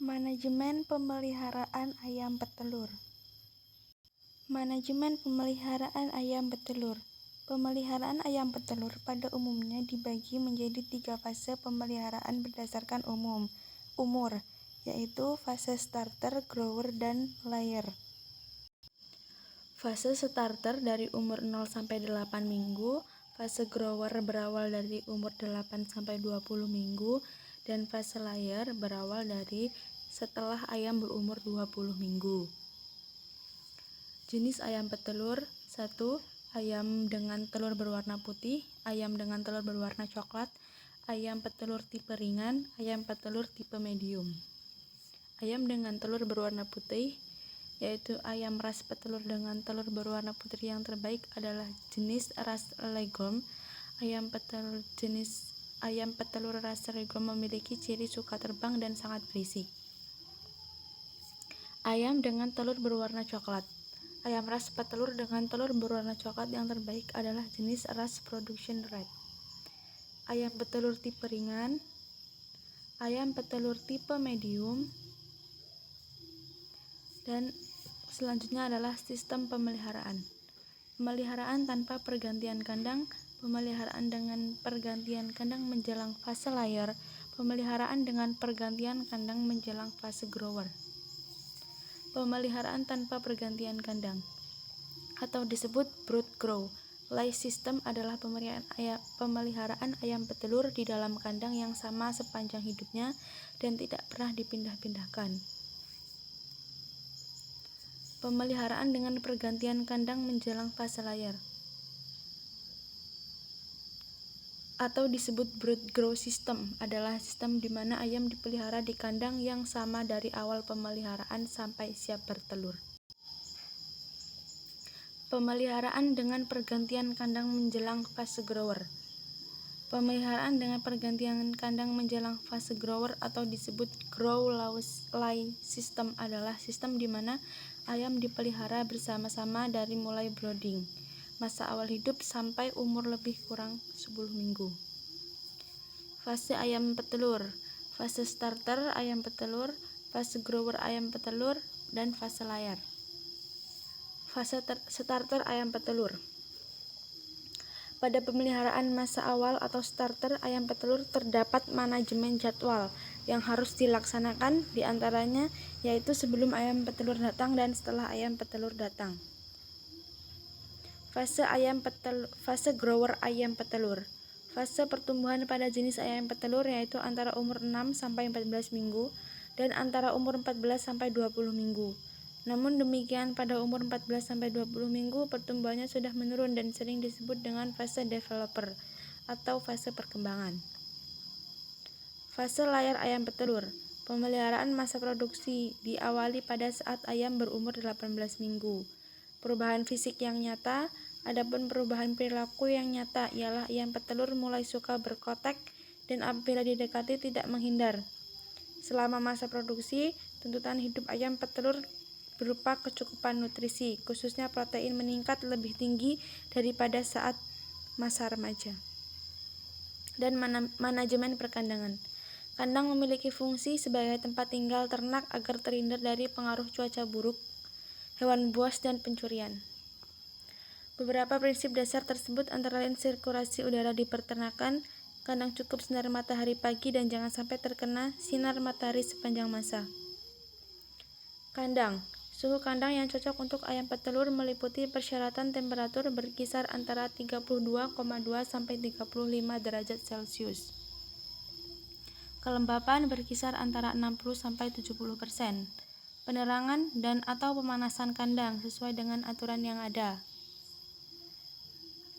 Manajemen pemeliharaan ayam petelur. Manajemen pemeliharaan ayam petelur. Pemeliharaan ayam petelur pada umumnya dibagi menjadi 3 fase pemeliharaan berdasarkan umur, yaitu fase starter, grower, dan layer. Fase starter dari umur 0 sampai 8 minggu, fase grower berawal dari umur 8 sampai 20 minggu, dan fase layer berawal dari setelah ayam berumur 20 minggu. Jenis ayam petelur: 1. Ayam dengan telur berwarna putih, ayam dengan telur berwarna coklat, ayam petelur tipe ringan, ayam petelur tipe medium. Ayam dengan telur berwarna putih, yaitu ayam ras petelur dengan telur berwarna putih yang terbaik adalah jenis ras Leghorn. Ayam petelur ras Leghorn memiliki ciri suka terbang dan sangat berisik. Ayam dengan telur berwarna coklat. Ayam ras petelur dengan telur berwarna coklat yang terbaik adalah jenis ras Production Red. Ayam petelur tipe ringan, ayam petelur tipe medium, dan selanjutnya adalah sistem pemeliharaan. Pemeliharaan tanpa pergantian kandang, pemeliharaan dengan pergantian kandang menjelang fase layer, pemeliharaan dengan pergantian kandang menjelang fase grower. Pemeliharaan tanpa pergantian kandang atau disebut brood grow lay system adalah pemeliharaan ayam petelur di dalam kandang yang sama sepanjang hidupnya dan tidak pernah dipindah-pindahkan. Pemeliharaan dengan pergantian kandang menjelang fase layer atau disebut brood grow system adalah sistem di mana ayam dipelihara di kandang yang sama dari awal pemeliharaan sampai siap bertelur. Pemeliharaan dengan pergantian kandang menjelang fase grower. Pemeliharaan dengan pergantian kandang menjelang fase grower atau disebut grow lay system adalah sistem di mana ayam dipelihara bersama-sama dari mulai brooding, masa awal hidup, sampai umur lebih kurang 10 minggu. Fase ayam petelur, fase starter ayam petelur, fase grower ayam petelur, dan fase layer. Fase starter ayam petelur. Pada pemeliharaan masa awal atau starter ayam petelur terdapat manajemen jadwal yang harus dilaksanakan, diantaranya yaitu sebelum ayam petelur datang dan setelah ayam petelur datang. Fase grower ayam petelur. Fase pertumbuhan pada jenis ayam petelur yaitu antara umur 6 sampai 14 minggu dan antara umur 14 sampai 20 minggu. Namun demikian, pada umur 14 sampai 20 minggu pertumbuhannya sudah menurun dan sering disebut dengan fase developer atau fase perkembangan. Fase layar ayam petelur. Pemeliharaan masa produksi diawali pada saat ayam berumur 18 minggu. Perubahan fisik yang nyata. Adapun perubahan perilaku yang nyata ialah ayam petelur mulai suka berkotek dan apabila didekati tidak menghindar. Selama masa produksi, tuntutan hidup ayam petelur berupa kecukupan nutrisi, khususnya protein, meningkat lebih tinggi daripada saat masa remaja. Dan manajemen perkandangan. Kandang memiliki fungsi sebagai tempat tinggal ternak agar terhindar dari pengaruh cuaca buruk, hewan buas, dan pencurian. Beberapa prinsip dasar tersebut antara lain sirkulasi udara di peternakan, kandang cukup sinar matahari pagi dan jangan sampai terkena sinar matahari sepanjang masa. Kandang. Suhu kandang yang cocok untuk ayam petelur meliputi persyaratan temperatur berkisar antara 32,2 sampai 35 derajat Celcius. Kelembapan berkisar antara 60 sampai 70%. Penerangan dan atau pemanasan kandang sesuai dengan aturan yang ada.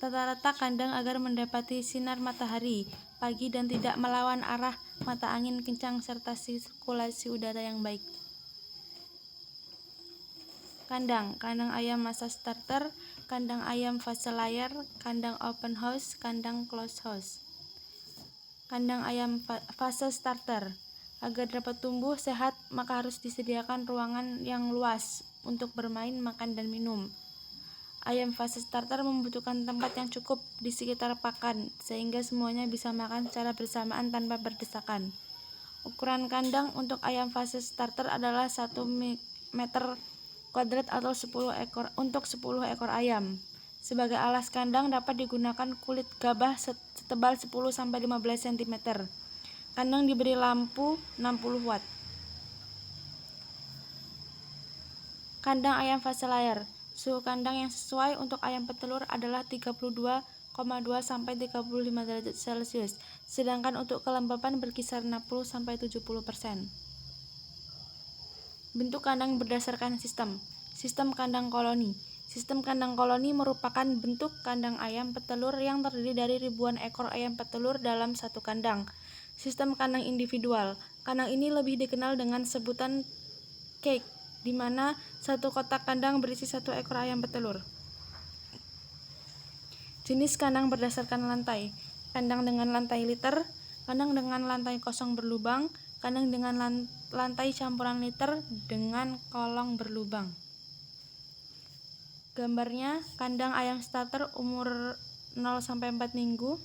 Tata letak kandang agar mendapati sinar matahari pagi dan tidak melawan arah mata angin kencang serta sirkulasi udara yang baik. Kandang ayam masa starter, kandang ayam fase layer, kandang open house, kandang closed house. Kandang ayam fase starter. Agar dapat tumbuh sehat, maka harus disediakan ruangan yang luas untuk bermain, makan, dan minum. Ayam fase starter membutuhkan tempat yang cukup di sekitar pakan, sehingga semuanya bisa makan secara bersamaan tanpa berdesakan. Ukuran kandang untuk ayam fase starter adalah 1 meter kuadrat atau 10 ekor untuk 10 ekor ayam. Sebagai alas kandang dapat digunakan kulit gabah setebal 10-15 cm. Kandang diberi lampu 60 watt. Kandang ayam fase layar. Suhu kandang yang sesuai untuk ayam petelur adalah 32,2 sampai 35 derajat Celcius, sedangkan untuk kelembapan berkisar 60 sampai 70%. Bentuk kandang berdasarkan sistem. Sistem kandang koloni. Sistem kandang koloni merupakan bentuk kandang ayam petelur yang terdiri dari ribuan ekor ayam petelur dalam satu kandang. Sistem kandang individual. Kandang ini lebih dikenal dengan sebutan cage, di mana satu kotak kandang berisi satu ekor ayam petelur. Jenis kandang berdasarkan lantai. Kandang dengan lantai liter, kandang dengan lantai kosong berlubang, kandang dengan lantai campuran liter dengan kolong berlubang. Gambarnya, kandang ayam starter umur 0-4 minggu.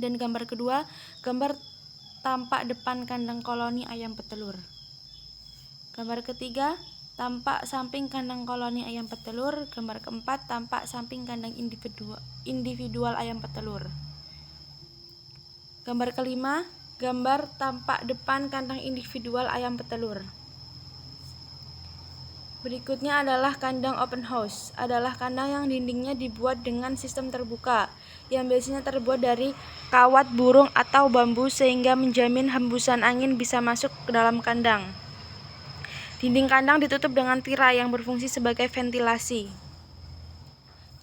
Dan gambar kedua, gambar tampak depan kandang koloni ayam petelur. Gambar ketiga, tampak samping kandang koloni ayam petelur. Gambar keempat, tampak samping kandang individual ayam petelur. Gambar kelima, gambar tampak depan kandang individual ayam petelur. Berikutnya adalah kandang open house. Adalah kandang yang dindingnya dibuat dengan sistem terbuka, yang biasanya terbuat dari kawat burung atau bambu sehingga menjamin hembusan angin bisa masuk ke dalam kandang. Dinding kandang ditutup dengan tirai yang berfungsi sebagai ventilasi.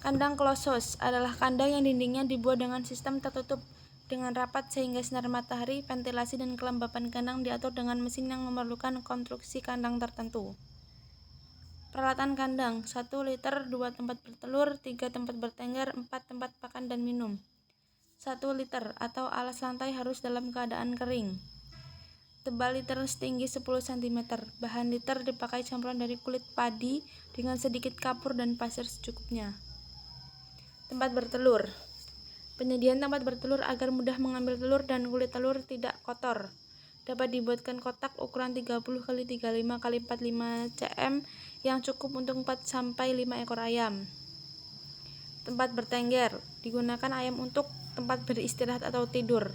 Kandang closed house adalah kandang yang dindingnya dibuat dengan sistem tertutup dengan rapat sehingga sinar matahari, ventilasi, dan kelembapan kandang diatur dengan mesin yang memerlukan konstruksi kandang tertentu. Peralatan kandang: 1 liter, 2 tempat bertelur, 3 tempat bertengger, 4 tempat pakan dan minum. 1 liter atau alas lantai harus dalam keadaan kering. Tebal liter setinggi 10 cm. Bahan liter dipakai campuran dari kulit padi dengan sedikit kapur dan pasir secukupnya. Tempat bertelur. Penyediaan tempat bertelur agar mudah mengambil telur dan kulit telur tidak kotor. Dapat dibuatkan kotak ukuran 30 x 35 x 45 cm yang cukup untuk 4-5 ekor ayam. Tempat bertengger. Digunakan ayam untuk tempat beristirahat atau tidur.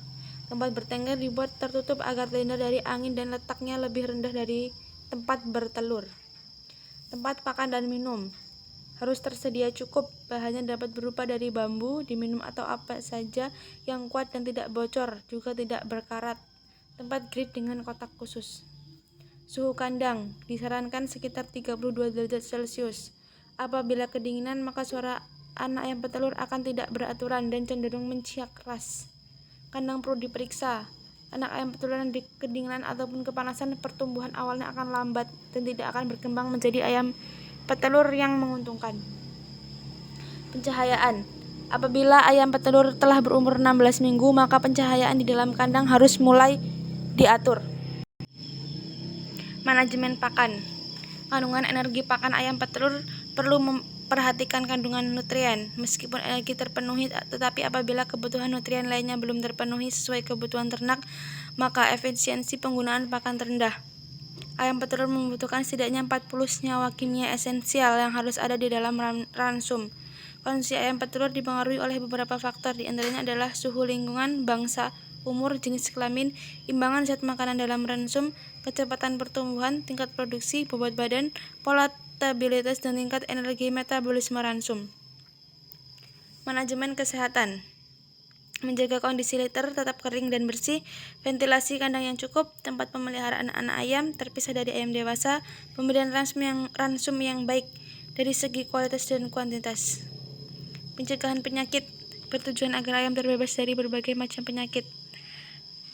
Tempat bertengger dibuat tertutup agar terhindar dari angin dan letaknya lebih rendah dari tempat bertelur. Tempat pakan dan minum. Harus tersedia cukup. Bahannya dapat berupa dari bambu, diminum atau apa saja yang kuat dan tidak bocor, juga tidak berkarat. Tempat grid dengan kotak khusus. Suhu kandang disarankan sekitar 32 derajat Celcius. Apabila kedinginan, maka suara anak ayam petelur akan tidak beraturan dan cenderung menciak keras. Kandang perlu diperiksa. Anak ayam petelur yang di kedinginan ataupun kepanasan, pertumbuhan awalnya akan lambat dan tidak akan berkembang menjadi ayam petelur yang menguntungkan. Pencahayaan. Apabila ayam petelur telah berumur 16 minggu, maka pencahayaan di dalam kandang harus mulai diatur. Manajemen pakan. Kandungan energi pakan ayam petelur perlu memperhatikan kandungan nutrien. Meskipun energi terpenuhi, tetapi apabila kebutuhan nutrien lainnya belum terpenuhi sesuai kebutuhan ternak, maka efisiensi penggunaan pakan terendah. Ayam petelur membutuhkan setidaknya 40 senyawa kimia esensial yang harus ada di dalam ransum. Kondisi ayam petelur dipengaruhi oleh beberapa faktor, di antaranya adalah suhu lingkungan, bangsa, umur, jenis kelamin, imbangan zat makanan dalam ransum, kecepatan pertumbuhan, tingkat produksi, bobot badan, volatilitas, dan tingkat energi metabolisme ransum. Manajemen kesehatan. Menjaga kondisi liter tetap kering dan bersih, ventilasi kandang yang cukup, tempat pemeliharaan anak ayam terpisah dari ayam dewasa, pemberian ransum yang baik dari segi kualitas dan kuantitas. Pencegahan penyakit bertujuan agar ayam terbebas dari berbagai macam penyakit.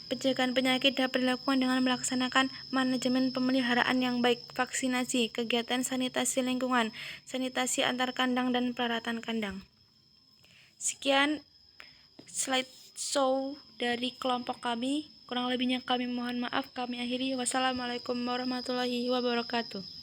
Pencegahan penyakit dapat dilakukan dengan melaksanakan manajemen pemeliharaan yang baik, vaksinasi, kegiatan sanitasi lingkungan, sanitasi antar kandang, dan peralatan kandang. Sekian slideshow dari kelompok kami. Kurang lebihnya kami mohon maaf. Kami akhiri. Wassalamualaikum warahmatullahi wabarakatuh.